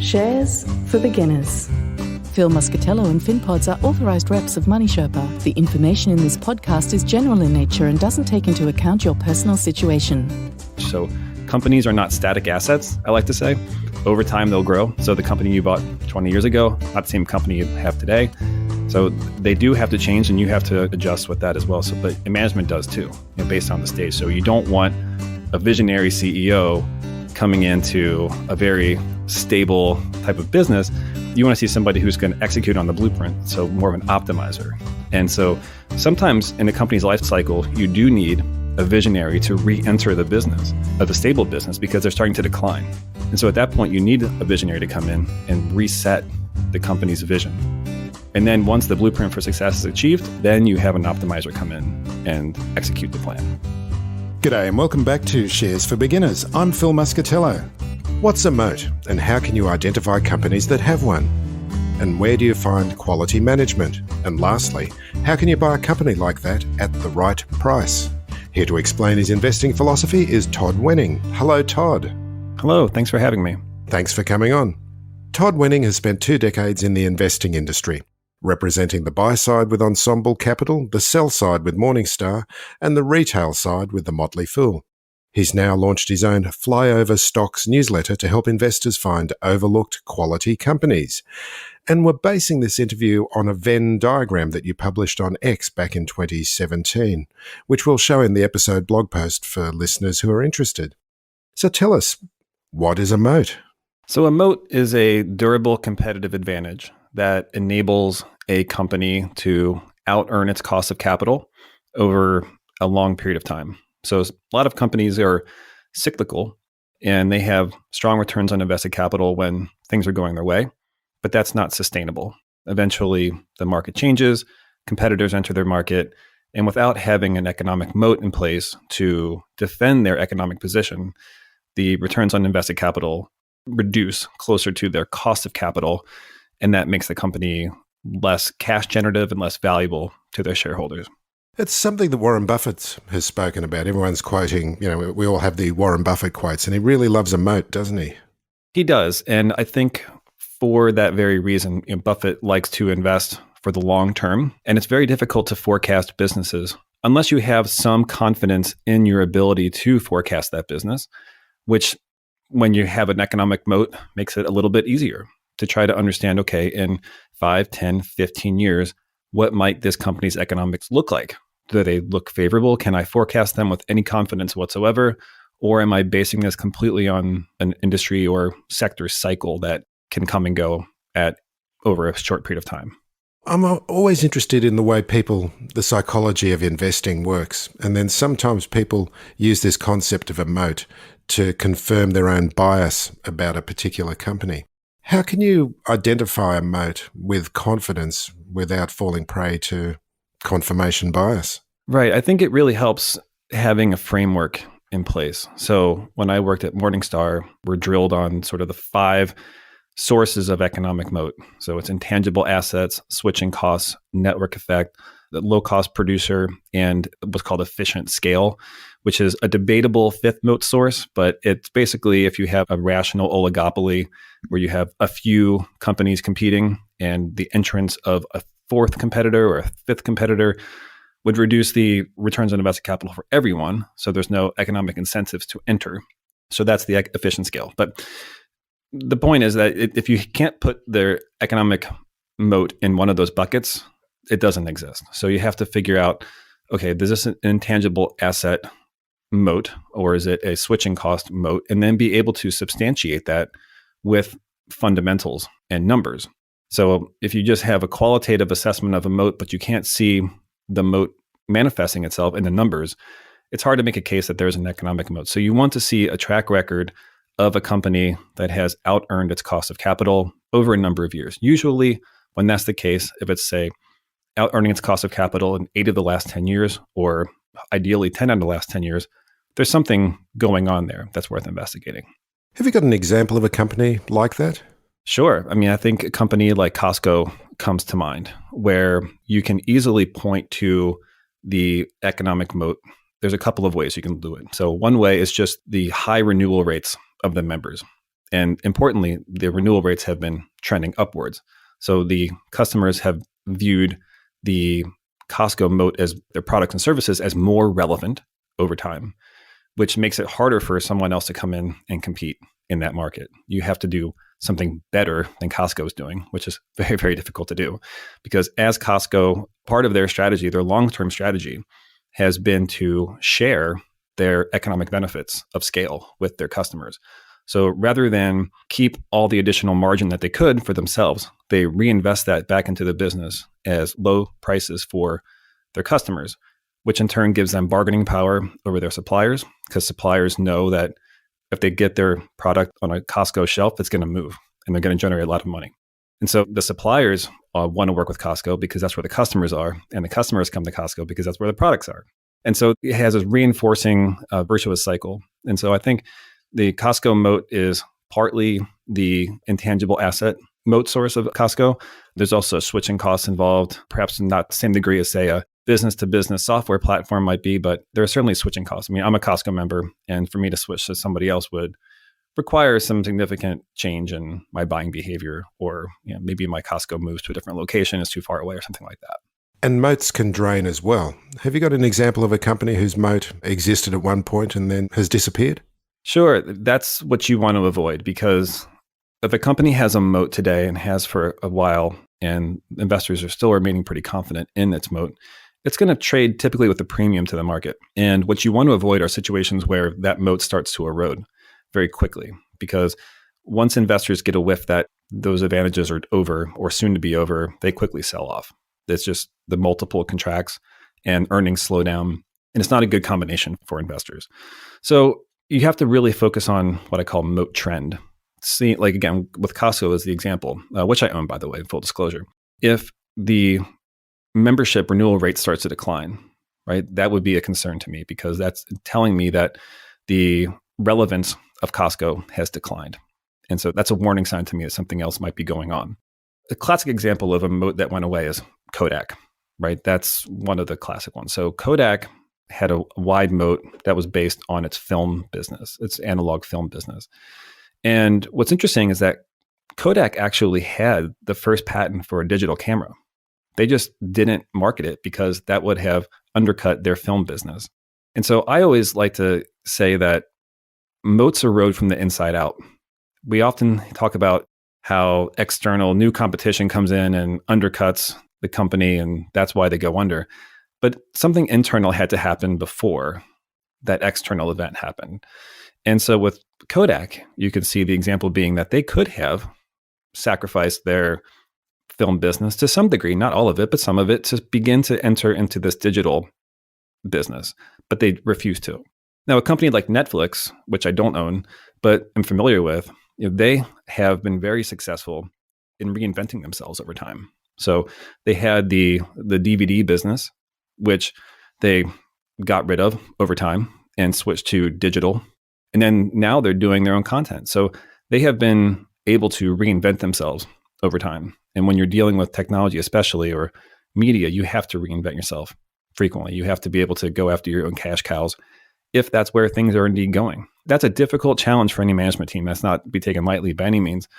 Shares for beginners. Phil Muscatello and Finpods are authorised reps of Money Sherpa. The information in this podcast is general in nature and doesn't take into account your personal situation. So companies are not static assets, I like to say. Over time, they'll grow. So the company you bought 20 years ago, not the same company you have today. So they do have to change, and you have to adjust with that as well. So, but management does too, based on the stage. So you don't want a visionary CEO coming into a very stable type of business. You want to see somebody who's going to execute on the blueprint, so more of an optimizer. And so sometimes in a company's life cycle, you do need a visionary to re-enter the business, of a stable business, because they're starting to decline. And so at that point, you need a visionary to come in and reset the company's vision. And then once the blueprint for success is achieved, then you have an optimizer come in and execute the plan. G'day and welcome back to Shares for Beginners. I'm Phil Muscatello. What's a moat and how can you identify companies that have one? And where do you find quality management? And lastly, how can you buy a company like that at the right price? Here to explain his investing philosophy is Todd Wenning. Hello, Todd. Hello, thanks for having me. Thanks for coming on. Todd Wenning has spent 2 decades in the investing industry, representing the buy side with Ensemble Capital, the sell side with Morningstar, and the retail side with the Motley Fool. He's now launched his own Flyover Stocks newsletter to help investors find overlooked quality companies. And we're basing this interview on a Venn diagram that you published on X back in 2017, which we'll show in the episode blog post for listeners who are interested. So tell us, what is a moat? So a moat is a durable competitive advantage that enables a company to out-earn its cost of capital over a long period of time. So a lot of companies are cyclical and they have strong returns on invested capital when things are going their way, but that's not sustainable. Eventually, the market changes, competitors enter their market, and without having an economic moat in place to defend their economic position, the returns on invested capital reduce closer to their cost of capital, and that makes the company less cash generative and less valuable to their shareholders. It's something that Warren Buffett has spoken about. Everyone's quoting, we all have the Warren Buffett quotes, and he really loves a moat, doesn't he? He does. And I think for that very reason, Buffett likes to invest for the long term. And it's very difficult to forecast businesses unless you have some confidence in your ability to forecast that business, which when you have an economic moat makes it a little bit easier to try to understand, okay, in 5, 10, 15 years, what might this company's economics look like? Do they look favorable? Can I forecast them with any confidence whatsoever? Or am I basing this completely on an industry or sector cycle that can come and go at over a short period of time? I'm always interested in the way the psychology of investing works. And then sometimes people use this concept of a moat to confirm their own bias about a particular company. How can you identify a moat with confidence without falling prey to confirmation bias? Right. I think it really helps having a framework in place. So when I worked at Morningstar, we're drilled on sort of the 5 sources of economic moat. So it's intangible assets, switching costs, network effect, the low-cost producer, and what's called efficient scale, which is a debatable 5th moat source. But it's basically if you have a rational oligopoly where you have a few companies competing and the entrance of a 4th competitor or a 5th competitor would reduce the returns on invested capital for everyone. So there's no economic incentives to enter. So that's the efficient scale. But the point is that if you can't put their economic moat in one of those buckets, it doesn't exist. So you have to figure out, okay, is this an intangible asset moat or is it a switching cost moat? And then be able to substantiate that with fundamentals and numbers. So if you just have a qualitative assessment of a moat, but you can't see the moat manifesting itself in the numbers, it's hard to make a case that there's an economic moat. So you want to see a track record of a company that has out-earned its cost of capital over a number of years. Usually, when that's the case, if it's, say, out-earning its cost of capital in 8 of the last 10 years, or ideally 10 out of the last 10 years, there's something going on there that's worth investigating. Have you got an example of a company like that? Sure. I mean, I think a company like Costco comes to mind, where you can easily point to the economic moat. There's a couple of ways you can do it. So one way is just the high renewal rates of the members. And importantly, the renewal rates have been trending upwards. So the customers have viewed the Costco moat as their products and services as more relevant over time, which makes it harder for someone else to come in and compete in that market. You have to do something better than Costco is doing, which is very, very difficult to do. Because as Costco, part of their strategy, their long-term strategy, has been to share their economic benefits of scale with their customers. So rather than keep all the additional margin that they could for themselves, they reinvest that back into the business as low prices for their customers, which in turn gives them bargaining power over their suppliers, because suppliers know that if they get their product on a Costco shelf, it's going to move and they're going to generate a lot of money. And so the suppliers want to work with Costco because that's where the customers are, and the customers come to Costco because that's where the products are. And so it has a reinforcing virtuous cycle. And so I think the Costco moat is partly the intangible asset moat source of Costco. There's also switching costs involved, perhaps not the same degree as, say, a business-to-business software platform might be, but there are certainly switching costs. I mean, I'm a Costco member, and for me to switch to somebody else would require some significant change in my buying behavior, or maybe my Costco moves to a different location, is too far away or something like that. And moats can drain as well. Have you got an example of a company whose moat existed at one point and then has disappeared? Sure. That's what you want to avoid, because if a company has a moat today and has for a while, and investors are still remaining pretty confident in its moat, it's going to trade typically with a premium to the market. And what you want to avoid are situations where that moat starts to erode very quickly, because once investors get a whiff that those advantages are over or soon to be over, they quickly sell off. It's just the multiple contracts and earnings slow down, and it's not a good combination for investors. So you have to really focus on what I call moat trend. See, like again, with Costco as the example, which I own, by the way, full disclosure. If the membership renewal rate starts to decline, right, that would be a concern to me, because that's telling me that the relevance of Costco has declined. And so that's a warning sign to me that something else might be going on. A classic example of a moat that went away is Kodak, right? That's one of the classic ones. So Kodak had a wide moat that was based on its film business, its analog film business. And what's interesting is that Kodak actually had the first patent for a digital camera. They just didn't market it because that would have undercut their film business. And so I always like to say that moats erode from the inside out. We often talk about how external new competition comes in and undercuts the company, and that's why they go under. But something internal had to happen before that external event happened. And so with Kodak, you can see the example being that they could have sacrificed their film business to some degree, not all of it, but some of it, to begin to enter into this digital business, but they refused to. Now, a company like Netflix, which I don't own, but I'm familiar with, they have been very successful in reinventing themselves over time. So they had the DVD business, which they got rid of over time and switched to digital. And then now they're doing their own content. So they have been able to reinvent themselves over time. And when you're dealing with technology, especially, or media, you have to reinvent yourself frequently. You have to be able to go after your own cash cows if that's where things are indeed going. That's a difficult challenge for any management team. That's not to be taken lightly by any means.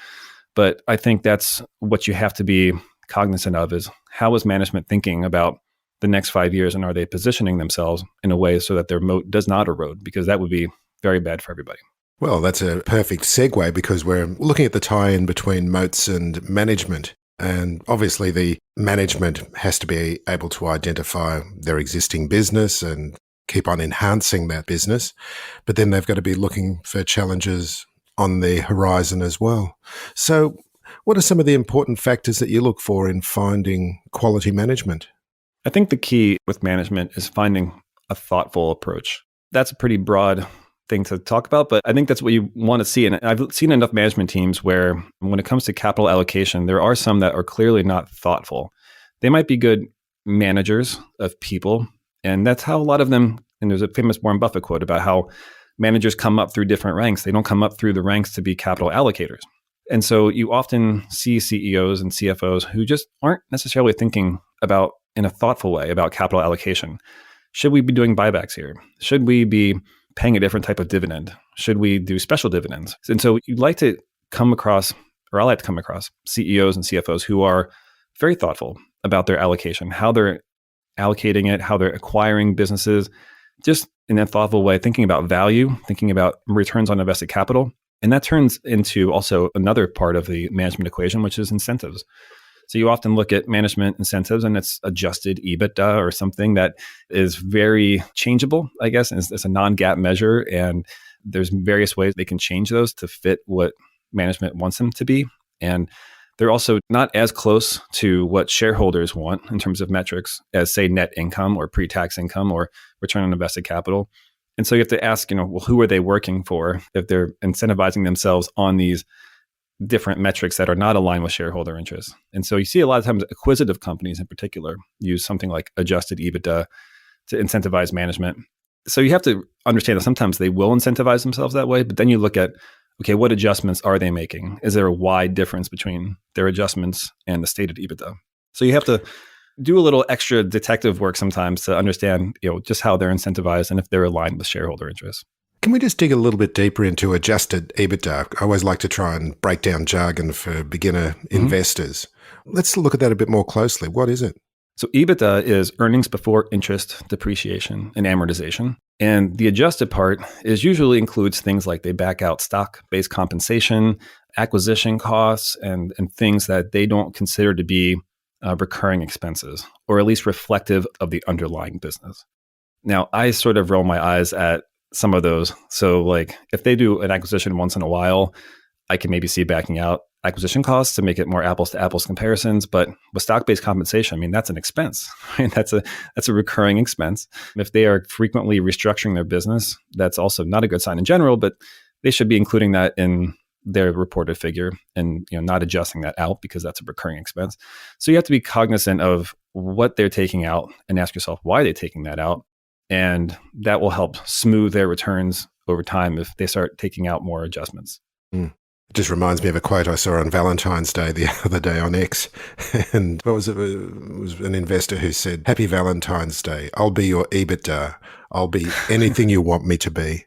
But I think that's what you have to be cognizant of, is how is management thinking about the next 5 years, and are they positioning themselves in a way so that their moat does not erode? Because that would be very bad for everybody. Well, that's a perfect segue, because we're looking at the tie-in between moats and management. And obviously the management has to be able to identify their existing business and keep on enhancing that business. But then they've got to be looking for challenges on the horizon as well. So what are some of the important factors that you look for in finding quality management? I think the key with management is finding a thoughtful approach. That's a pretty broad thing to talk about, but I think that's what you want to see. And I've seen enough management teams where when it comes to capital allocation, there are some that are clearly not thoughtful. They might be good managers of people, and that's how a lot of them, and there's a famous Warren Buffett quote about how managers come up through different ranks. They don't come up through the ranks to be capital allocators. And so you often see CEOs and CFOs who just aren't necessarily thinking about, in a thoughtful way, about capital allocation. Should we be doing buybacks here? Should we be paying a different type of dividend? Should we do special dividends? And so you'd like to come across, or I like to come across CEOs and CFOs who are very thoughtful about their allocation, how they're allocating it, how they're acquiring businesses, just in a thoughtful way, thinking about value, thinking about returns on invested capital. And that turns into also another part of the management equation, which is incentives. So you often look at management incentives and it's adjusted EBITDA or something that is very changeable, I guess. It's a non-GAAP measure. And there's various ways they can change those to fit what management wants them to be. And they're also not as close to what shareholders want in terms of metrics as, say, net income or pre-tax income or return on invested capital. And so you have to ask, well, who are they working for if they're incentivizing themselves on these different metrics that are not aligned with shareholder interests? And so you see a lot of times acquisitive companies in particular use something like adjusted EBITDA to incentivize management. So you have to understand that sometimes they will incentivize themselves that way, but then you look at, okay, what adjustments are they making? Is there a wide difference between their adjustments and the stated EBITDA? So you have to do a little extra detective work sometimes to understand, just how they're incentivized and if they're aligned with shareholder interests. Can we just dig a little bit deeper into adjusted EBITDA? I always like to try and break down jargon for beginner investors. Let's look at that a bit more closely. What is it? So EBITDA is earnings before interest, depreciation, and amortization. And the adjusted part usually includes things like they back out stock-based compensation, acquisition costs, and things that they don't consider to be recurring expenses, or at least reflective of the underlying business. Now, I sort of roll my eyes at some of those. So like if they do an acquisition once in a while, I can maybe see backing out acquisition costs to make it more apples to apples comparisons. But with stock-based compensation, that's an expense, right? That's a recurring expense. If they are frequently restructuring their business, that's also not a good sign in general, but they should be including that in their reported figure and not adjusting that out because that's a recurring expense. So you have to be cognizant of what they're taking out and ask yourself why they're taking that out. And that will help smooth their returns over time if they start taking out more adjustments. It just reminds me of a quote I saw on Valentine's Day the other day on X. And what was it? It was an investor who said, "Happy Valentine's Day. I'll be your EBITDA. I'll be anything you want me to be."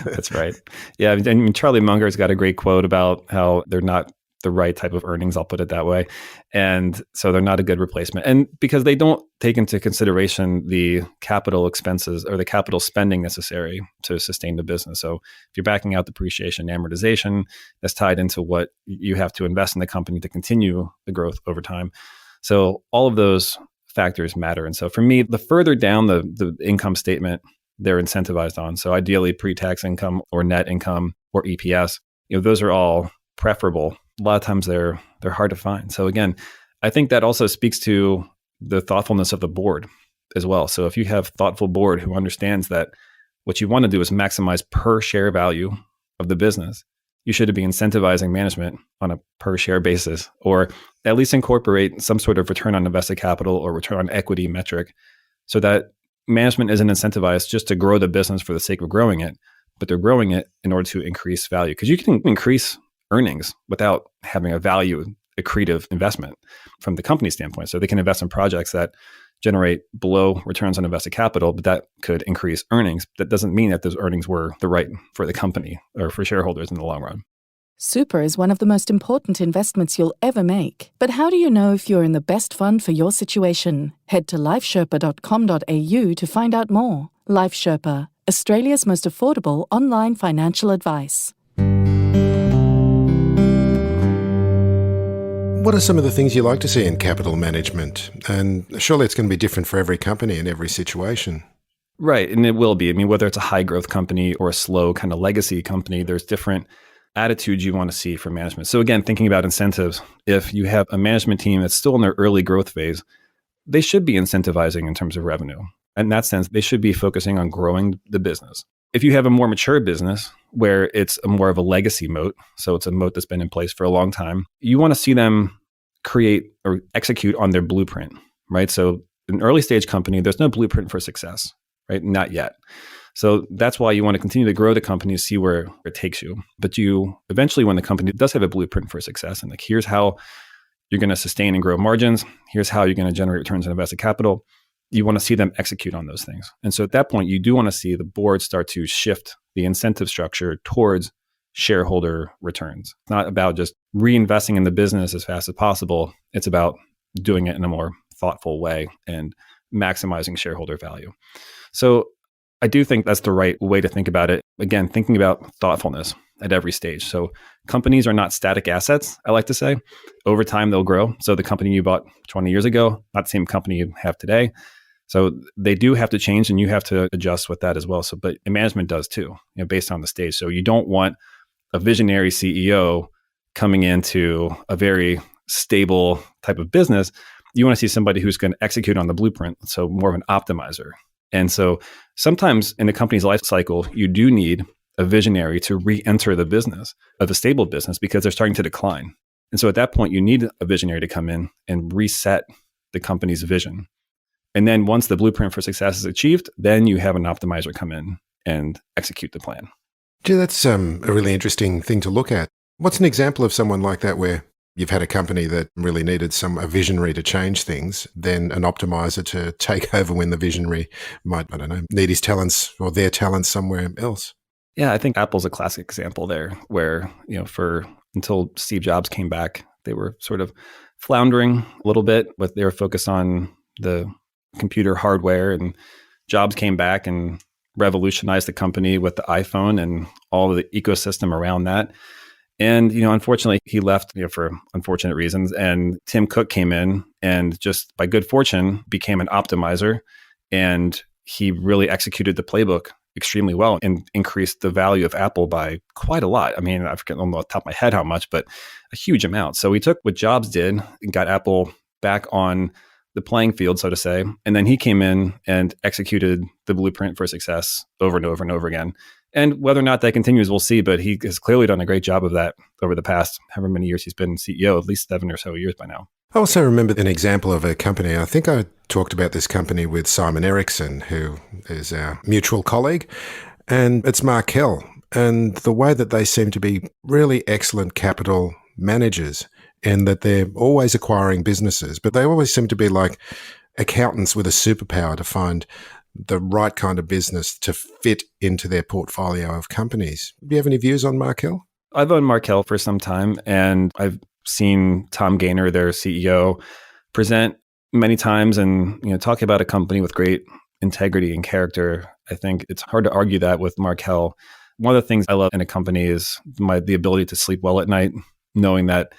That's right. Yeah. And Charlie Munger's got a great quote about how they're not the right type of earnings, I'll put it that way. And so they're not a good replacement. And because they don't take into consideration the capital expenses or the capital spending necessary to sustain the business. So if you're backing out depreciation and amortization, that's tied into what you have to invest in the company to continue the growth over time. So all of those factors matter. And so for me, the further down the income statement they're incentivized on, so ideally pre-tax income or net income or EPS, those are all preferable. A lot of times they're hard to find. So again, I think that also speaks to the thoughtfulness of the board as well. So if you have a thoughtful board who understands that what you want to do is maximize per share value of the business, you should be incentivizing management on a per share basis, or at least incorporate some sort of return on invested capital or return on equity metric so that management isn't incentivized just to grow the business for the sake of growing it, but they're growing it in order to increase value. Because you can increase earnings without having a value accretive investment from the company standpoint. So they can invest in projects that generate below returns on invested capital, but that could increase earnings. That doesn't mean that those earnings were the right for the company or for shareholders in the long run. Super is one of the most important investments you'll ever make. But how do you know if you're in the best fund for your situation? Head to lifesherpa.com.au to find out more. Life Sherpa, Australia's most affordable online financial advice. What are some of the things you like to see in capital management? And surely it's going to be different for every company in every situation. Right. And it will be. Whether it's a high growth company or a slow kind of legacy company, there's different attitudes you want to see from management. So again, thinking about incentives, if you have a management team that's still in their early growth phase, they should be incentivizing in terms of revenue. In that sense, they should be focusing on growing the business. If you have a more mature business where it's more of a legacy moat, so it's a moat that's been in place for a long time, you want to see them create or execute on their blueprint, right? So an early stage company, there's no blueprint for success, right? Not yet. So that's why you want to continue to grow the company, see where it takes you. But you eventually, when the company does have a blueprint for success, and like, here's how you're going to sustain and grow margins, here's how you're going to generate returns on invested capital, you want to see them execute on those things. And so at that point, you do want to see the board start to shift the incentive structure towards shareholder returns. It's not about just reinvesting in the business as fast as possible. It's about doing it in a more thoughtful way and maximizing shareholder value. So I do think that's the right way to think about it. Again, thinking about thoughtfulness at every stage. So companies are not static assets, I like to say. Over time, they'll grow. So the company you bought 20 years ago, not the same company you have today. So they do have to change and you have to adjust with that as well. So, but management does too, based on the stage. So you don't want a visionary CEO coming into a very stable type of business. You want to see somebody who's going to execute on the blueprint. So more of an optimizer. And so sometimes in a company's life cycle, you do need a visionary to re-enter the business of a stable business because they're starting to decline. And so at that point, you need a visionary to come in and reset the company's vision. And then once the blueprint for success is achieved, then you have an optimizer come in and execute the plan. Gee, that's a really interesting thing to look at. What's an example of someone like that where you've had a company that really needed a visionary to change things, then an optimizer to take over when the visionary might, need his talents or their talents somewhere else? Yeah, I think Apple's a classic example there where, until Steve Jobs came back, they were sort of floundering a little bit, but they were focused on the computer hardware, and Jobs came back and revolutionized the company with the iPhone and all of the ecosystem around that. And, unfortunately, he left for unfortunate reasons. And Tim Cook came in and just by good fortune became an optimizer. And he really executed the playbook extremely well and increased the value of Apple by quite a lot. I mean, I forget on the top of my head how much, but a huge amount. So he took what Jobs did and got Apple back on the playing field, so to say. And then he came in and executed the blueprint for success over and over and over again. And whether or not that continues, we'll see. But he has clearly done a great job of that over the past however many years he's been CEO, at least 7 or so years by now. I also remember an example of a company. I think I talked about this company with Simon Erickson, who is our mutual colleague, and it's Markel. And the way that they seem to be really excellent capital managers, and that they're always acquiring businesses, but they always seem to be like accountants with a superpower to find the right kind of business to fit into their portfolio of companies. Do you have any views on Markel? I've owned Markel for some time, and I've seen Tom Gaynor, their CEO, present many times and talk about a company with great integrity and character. I think it's hard to argue that with Markel. One of the things I love in a company is the ability to sleep well at night, knowing that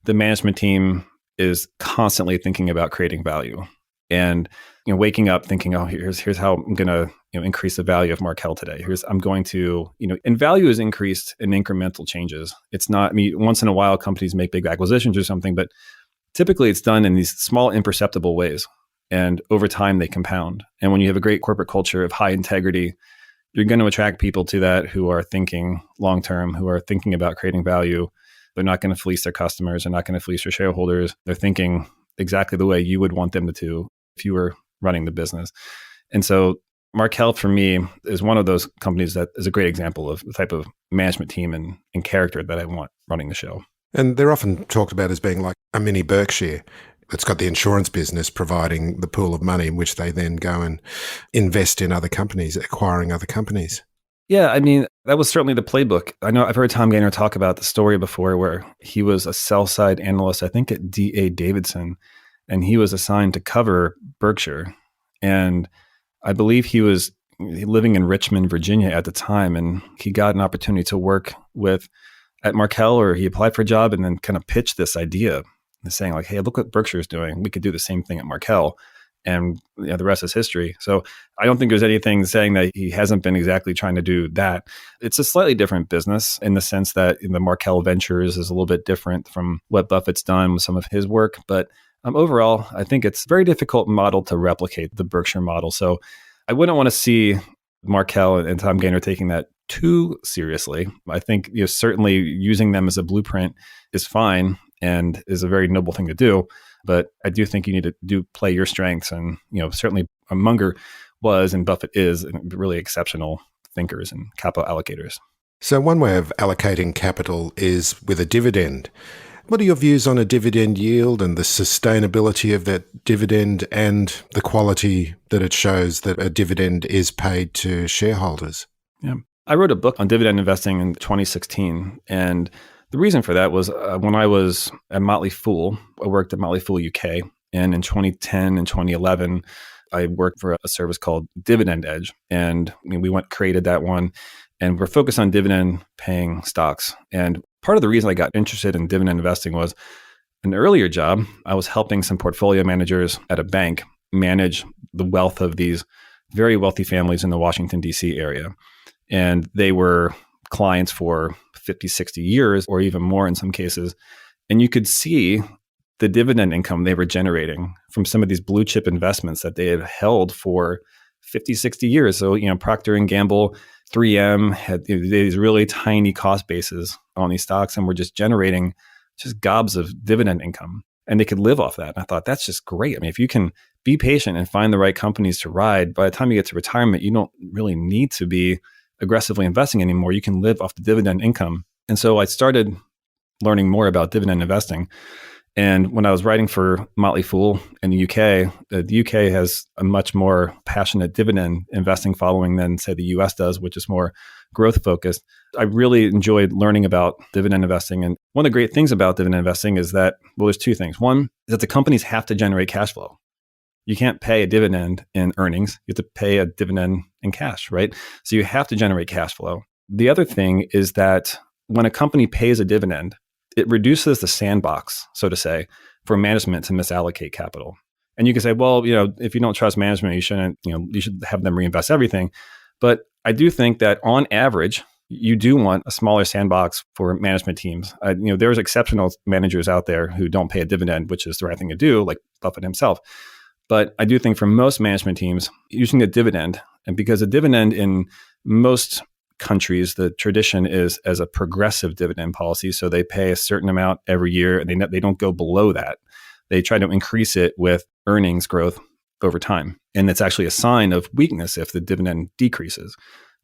the management team is constantly thinking about creating value and waking up thinking, oh, here's how I'm going to increase the value of Markel today. I'm going to, and value is increased in incremental changes. It's not, once in a while companies make big acquisitions or something, but typically it's done in these small imperceptible ways. And over time they compound. And when you have a great corporate culture of high integrity, you're going to attract people to that who are thinking long-term, who are thinking about creating value. They're not going to fleece their customers. They're not going to fleece their shareholders. They're thinking exactly the way you would want them to if you were running the business. And so Markel, for me, is one of those companies that is a great example of the type of management team and character that I want running the show. And they're often talked about as being like a mini Berkshire. It's got the insurance business providing the pool of money in which they then go and invest in other companies, acquiring other companies. Yeah, that was certainly the playbook. I know I've heard Tom Gaynor talk about the story before where he was a sell-side analyst, I think at D.A. Davidson, and he was assigned to cover Berkshire. And I believe he was living in Richmond, Virginia at the time, and he got an opportunity to work at Markel, or he applied for a job and then kind of pitched this idea, saying like, hey, look what Berkshire's doing. We could do the same thing at Markel. And the rest is history. So I don't think there's anything saying that he hasn't been exactly trying to do that. It's a slightly different business in the sense that the Markel Ventures is a little bit different from what Buffett's done with some of his work. But overall, I think it's a very difficult model to replicate, the Berkshire model. So I wouldn't want to see Markel and Tom Gaynor taking that too seriously. I think certainly using them as a blueprint is fine and is a very noble thing to do. But I do think you need to play your strengths. And, certainly Munger was and Buffett is really exceptional thinkers and capital allocators. So one way of allocating capital is with a dividend. What are your views on a dividend yield and the sustainability of that dividend and the quality that it shows that a dividend is paid to shareholders? Yeah. I wrote a book on dividend investing in 2016. And the reason for that was when I was at Motley Fool, I worked at Motley Fool UK. And in 2010 and 2011, I worked for a service called Dividend Edge. And we created that one. And we're focused on dividend paying stocks. And part of the reason I got interested in dividend investing was an earlier job. I was helping some portfolio managers at a bank manage the wealth of these very wealthy families in the Washington, D.C. area. And they were clients for 50, 60 years, or even more in some cases. And you could see the dividend income they were generating from some of these blue chip investments that they had held for 50, 60 years. So, Procter & Gamble, 3M had these really tiny cost bases on these stocks and were just generating just gobs of dividend income. And they could live off that. And I thought, that's just great. I mean, if you can be patient and find the right companies to ride, by the time you get to retirement, you don't really need to be aggressively investing anymore. You can live off the dividend income. And so I started learning more about dividend investing. And when I was writing for Motley Fool in the UK, the UK has a much more passionate dividend investing following than, say, the US does, which is more growth focused. I really enjoyed learning about dividend investing. And one of the great things about dividend investing is that, well, there's two things. One is that the companies have to generate cash flow. You can't pay a dividend in earnings. You have to pay a dividend in cash, right? So you have to generate cash flow. The other thing is that when a company pays a dividend, it reduces the sandbox, so to say, for management to misallocate capital. And you can say, well, if you don't trust management, you shouldn't, you should have them reinvest everything. But I do think that on average, you do want a smaller sandbox for management teams. There's exceptional managers out there who don't pay a dividend, which is the right thing to do, like Buffett himself. But I do think for most management teams, using a dividend, and because a dividend in most countries, the tradition is as a progressive dividend policy. So they pay a certain amount every year and they don't go below that. They try to increase it with earnings growth over time. And it's actually a sign of weakness if the dividend decreases.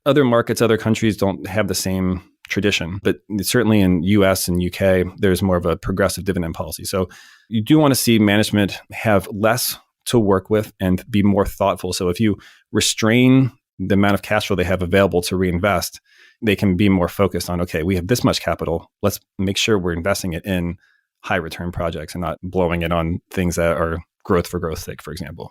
Other markets, other countries don't have the same tradition, but certainly in US and UK, there's more of a progressive dividend policy. So you do want to see management have less to work with and be more thoughtful. So if you restrain the amount of cash flow they have available to reinvest, they can be more focused on, okay, we have this much capital. Let's make sure we're investing it in high return projects and not blowing it on things that are growth for growth's sake, for example.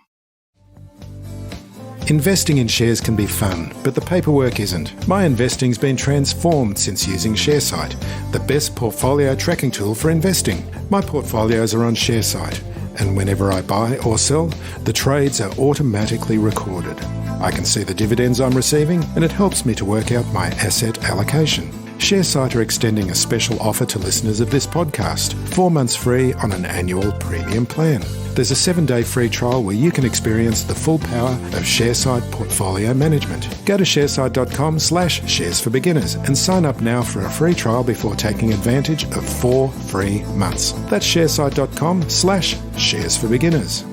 Investing in shares can be fun, but the paperwork isn't. My investing's been transformed since using ShareSite, the best portfolio tracking tool for investing. My portfolios are on ShareSite, and whenever I buy or sell, the trades are automatically recorded. I can see the dividends I'm receiving, and it helps me to work out my asset allocation. ShareSite are extending a special offer to listeners of this podcast, 4 months free on an annual premium plan. There's a 7-day free trial where you can experience the full power of ShareSite portfolio management. Go to sharesite.com/shares for beginners and sign up now for a free trial before taking advantage of 4 free months. That's sharesite.com/shares for beginners.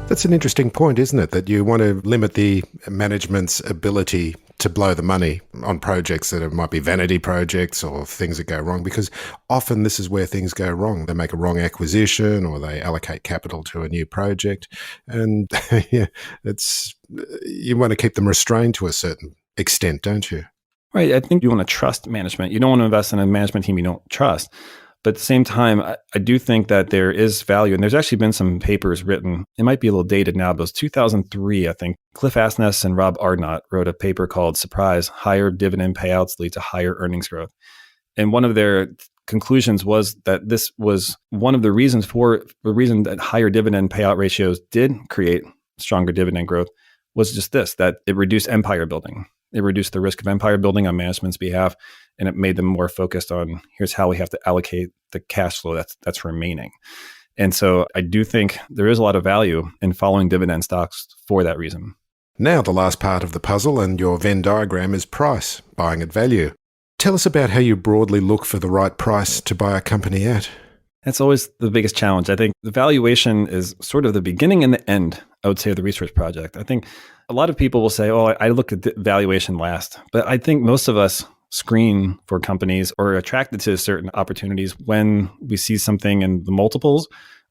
That's an interesting point, isn't it? That you want to limit the management's ability to blow the money on projects that might be vanity projects or things that go wrong, because often this is where things go wrong. They make a wrong acquisition or they allocate capital to a new project. And you want to keep them restrained to a certain extent, don't you? Right. I think you want to trust management. You don't want to invest in a management team you don't trust. But at the same time, I do think that there is value. And there's actually been some papers written. It might be a little dated now, but it was 2003, I think. Cliff Asness and Rob Ardnott wrote a paper called Surprise, Higher Dividend Payouts Lead to Higher Earnings Growth. And one of their conclusions was that this was one of the reasons that higher dividend payout ratios did create stronger dividend growth was just this, that it reduced empire building. It reduced the risk of empire building on management's behalf, and it made them more focused on here's how we have to allocate the cash flow that's remaining. And so I do think there is a lot of value in following dividend stocks for that reason. Now the last part of the puzzle and your Venn diagram is price, buying at value. Tell us about how you broadly look for the right price to buy a company at. That's always the biggest challenge. I think the valuation is sort of the beginning and the end, I would say, of the research project. I think a lot of people will say, oh, I look at the valuation last. But I think most of us screen for companies or are attracted to certain opportunities when we see something in the multiples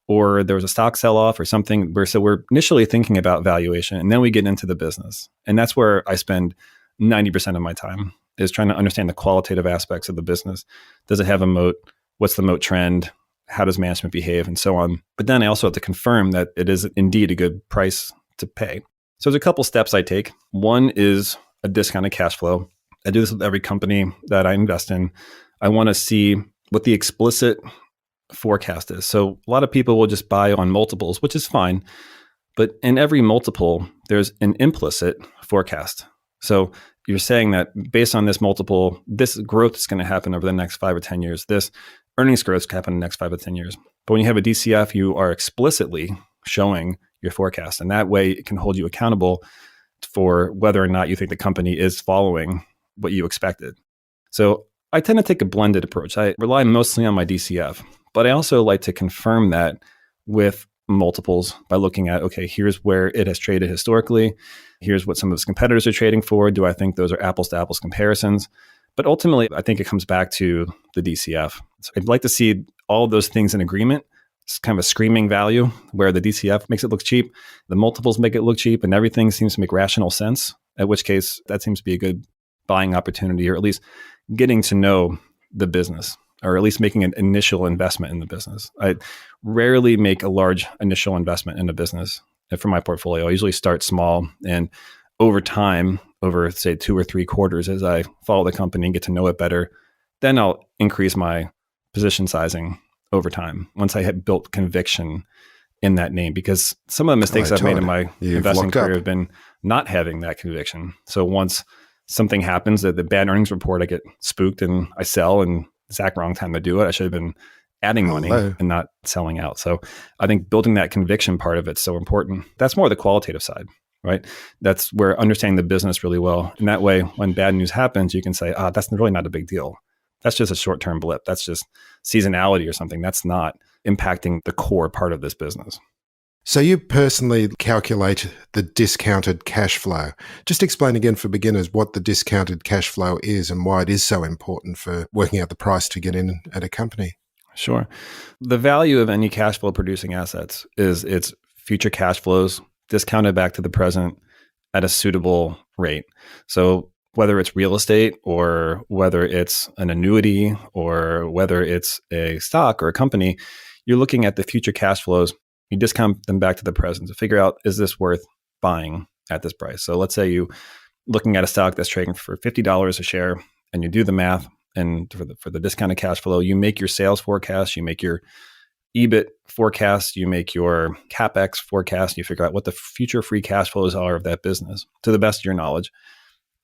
or there was a stock sell-off or something. So we're initially thinking about valuation and then we get into the business. And that's where I spend 90% of my time is trying to understand the qualitative aspects of the business. Does it have a moat? What's the moat trend? How does management behave, and so on. But then I also have to confirm that it is indeed a good price to pay. So there's a couple steps I take. One is a discounted cash flow. I do this with every company that I invest in. I want to see what the explicit forecast is. So a lot of people will just buy on multiples, which is fine. But in every multiple, there's an implicit forecast. So you're saying that based on this multiple, this growth is going to happen over the next 5 or 10 years. This earnings growth is going to happen in the next 5 or 10 years. But when you have a DCF, you are explicitly showing your forecast. And that way it can hold you accountable for whether or not you think the company is following what you expected. So I tend to take a blended approach. I rely mostly on my DCF, but I also like to confirm that with multiples by looking at, okay, here's where it has traded historically. Here's what some of its competitors are trading for. Do I think those are apples to apples comparisons? But ultimately, I think it comes back to the DCF. So I'd like to see all of those things in agreement. It's kind of a screaming value where the DCF makes it look cheap, the multiples make it look cheap, and everything seems to make rational sense, at which case that seems to be a good buying opportunity, or at least getting to know the business, or at least making an initial investment in the business. I rarely make a large initial investment in a business for my portfolio. I usually start small, and over time, over say 2 or 3 quarters, as I follow the company and get to know it better, then I'll increase my position sizing over time once I had built conviction in that name. Because some of the mistakes I've made in my investing career have been not having that conviction. So once something happens, that the bad earnings report, I get spooked and I sell, and exact wrong time to do it. I should have been adding money and not selling out. So I think building that conviction part of it's so important. That's more the qualitative side, right? That's where understanding the business really well. And that way, when bad news happens, you can say, that's really not a big deal. That's just a short-term blip. That's just seasonality or something. That's not impacting the core part of this business. So you personally calculate the discounted cash flow. Just explain again for beginners what the discounted cash flow is and why it is so important for working out the price to get in at a company. Sure. The value of any cash flow producing assets is its future cash flows discounted back to the present at a suitable rate. So whether it's real estate or whether it's an annuity or whether it's a stock or a company, you're looking at the future cash flows. You discount them back to the present to figure out, is this worth buying at this price? So let's say you looking at a stock that's trading for $50 a share, and you do the math, and for the discounted cash flow, you make your sales forecast, you make your EBIT forecast, you make your CapEx forecast, you figure out what the future free cash flows are of that business to the best of your knowledge.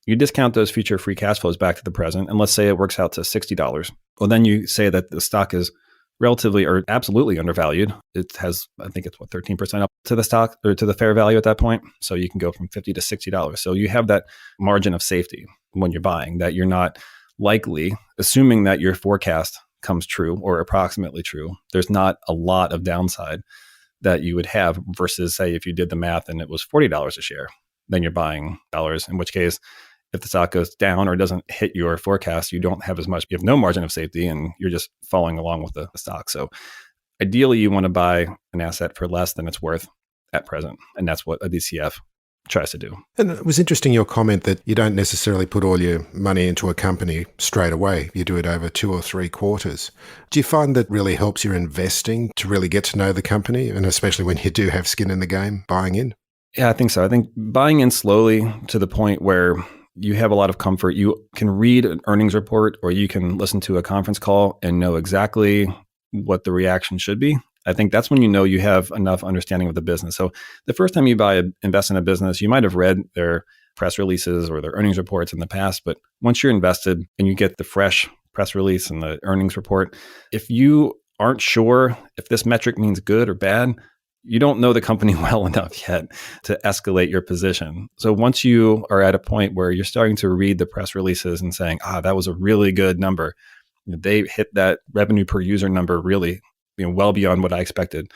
You discount those future free cash flows back to the present, and let's say it works out to $60. Well, then you say that the stock is relatively or absolutely undervalued. It has, I think it's 13% up to the stock or to the fair value at that point. So you can go from $50 to $60. So you have that margin of safety when you're buying, that you're not likely, assuming that your forecast comes true or approximately true, there's not a lot of downside that you would have versus, say, if you did the math and it was $40 a share, then you're buying dollars, in which case, if the stock goes down or doesn't hit your forecast, you don't have as much, you have no margin of safety, and you're just following along with the stock. So ideally, you want to buy an asset for less than it's worth at present. And that's what a DCF tries to do. And it was interesting your comment that you don't necessarily put all your money into a company straight away. You do it over 2 or 3 quarters. Do you find that really helps your investing to really get to know the company, and especially when you do have skin in the game, buying in? Yeah, I think so. I think buying in slowly to the point where you have a lot of comfort. You can read an earnings report or you can listen to a conference call and know exactly what the reaction should be. I think that's when you know you have enough understanding of the business. So the first time you invest in a business, you might have read their press releases or their earnings reports in the past. But once you're invested and you get the fresh press release and the earnings report, if you aren't sure if this metric means good or bad, you don't know the company well enough yet to escalate your position. So once you are at a point where you're starting to read the press releases and saying, that was a really good number, they hit that revenue per user number really, well beyond what I expected,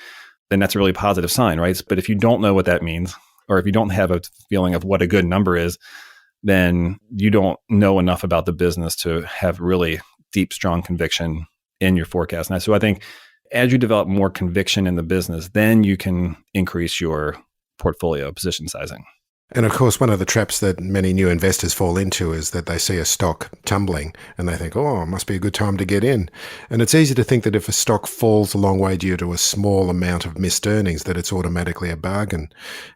then that's a really positive sign, right? But if you don't know what that means, or if you don't have a feeling of what a good number is, then you don't know enough about the business to have really deep, strong conviction in your forecast. And so I think as you develop more conviction in the business, then you can increase your portfolio position sizing. And of course, one of the traps that many new investors fall into is that they see a stock tumbling and they think, oh, it must be a good time to get in. And it's easy to think that if a stock falls a long way due to a small amount of missed earnings, that it's automatically a bargain.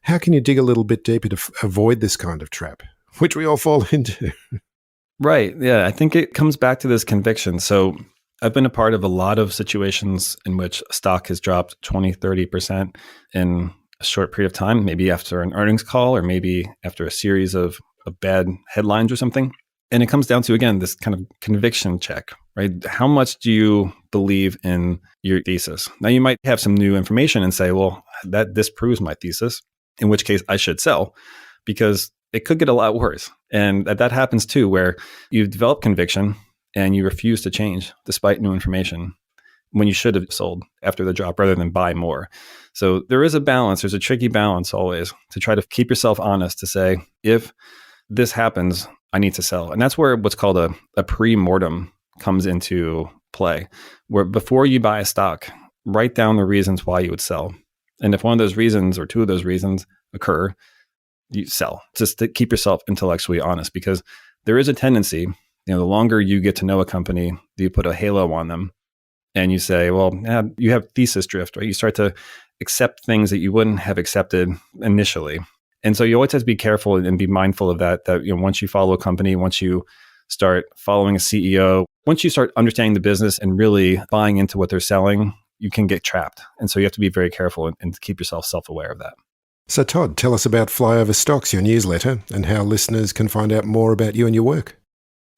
How can you dig a little bit deeper to avoid this kind of trap, which we all fall into? Right. Yeah. I think it comes back to this conviction. So I've been a part of a lot of situations in which stock has dropped 20, 30% in a short period of time, maybe after an earnings call or maybe after a series of bad headlines or something. And it comes down to, again, this kind of conviction check, right? How much do you believe in your thesis? Now, you might have some new information and say, well, that disproves my thesis, in which case I should sell, because it could get a lot worse. And that happens too, where you've developed conviction and you refuse to change despite new information when you should have sold after the drop rather than buy more. So there is a balance. There's a tricky balance always to try to keep yourself honest to say, if this happens, I need to sell. And that's where what's called a pre-mortem comes into play, where before you buy a stock, write down the reasons why you would sell. And if one of those reasons or two of those reasons occur, you sell, just to keep yourself intellectually honest, because there is a tendency, the longer you get to know a company, you put a halo on them and you say, well, you have thesis drift, right? You start to accept things that you wouldn't have accepted initially. And so you always have to be careful and be mindful of that once you follow a company, once you start following a CEO, once you start understanding the business and really buying into what they're selling, you can get trapped. And so you have to be very careful and keep yourself self-aware of that. So Todd, tell us about Flyover Stocks, your newsletter, and how listeners can find out more about you and your work.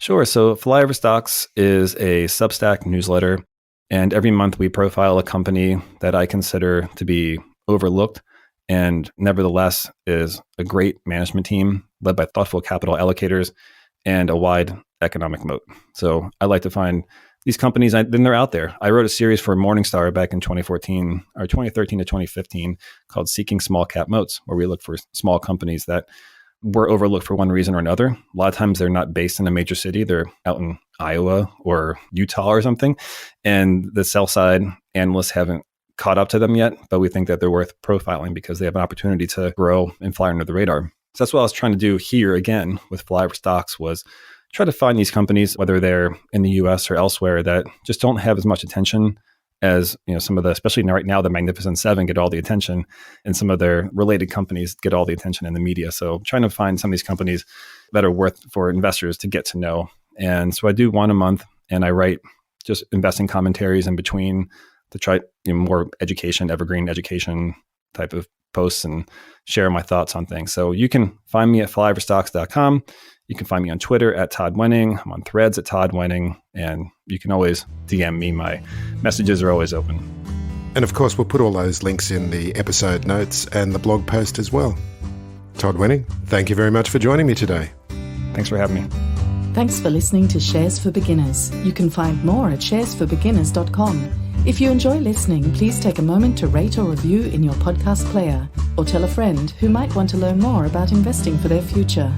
Sure. So Flyover Stocks is a Substack newsletter, and every month we profile a company that I consider to be overlooked and nevertheless is a great management team led by thoughtful capital allocators and a wide economic moat. So I like to find these companies, then they're out there. I wrote a series for Morningstar back in 2014 or 2013 to 2015 called Seeking Small Cap Moats, where we look for small companies that were overlooked for one reason or another. A lot of times they're not based in a major city. They're out in Iowa or Utah or something. And the sell side analysts haven't caught up to them yet, but we think that they're worth profiling because they have an opportunity to grow and fly under the radar. So that's what I was trying to do here again with Flyover Stocks, was try to find these companies, whether they're in the US or elsewhere, that just don't have as much attention as some of the, especially right now, the Magnificent Seven get all the attention, and some of their related companies get all the attention in the media. So trying to find some of these companies that are worth for investors to get to know. And so I do one a month, and I write just investing commentaries in between to try more education, evergreen education type of posts, and share my thoughts on things. So you can find me at flyoverstocks.com. You can find me on Twitter at Todd Wenning. I'm on Threads at Todd Wenning, and you can always DM me. My messages are always open. And of course, we'll put all those links in the episode notes and the blog post as well. Todd Wenning, thank you very much for joining me today. Thanks for having me. Thanks for listening to Shares for Beginners. You can find more at sharesforbeginners.com. If you enjoy listening, please take a moment to rate or review in your podcast player, or tell a friend who might want to learn more about investing for their future.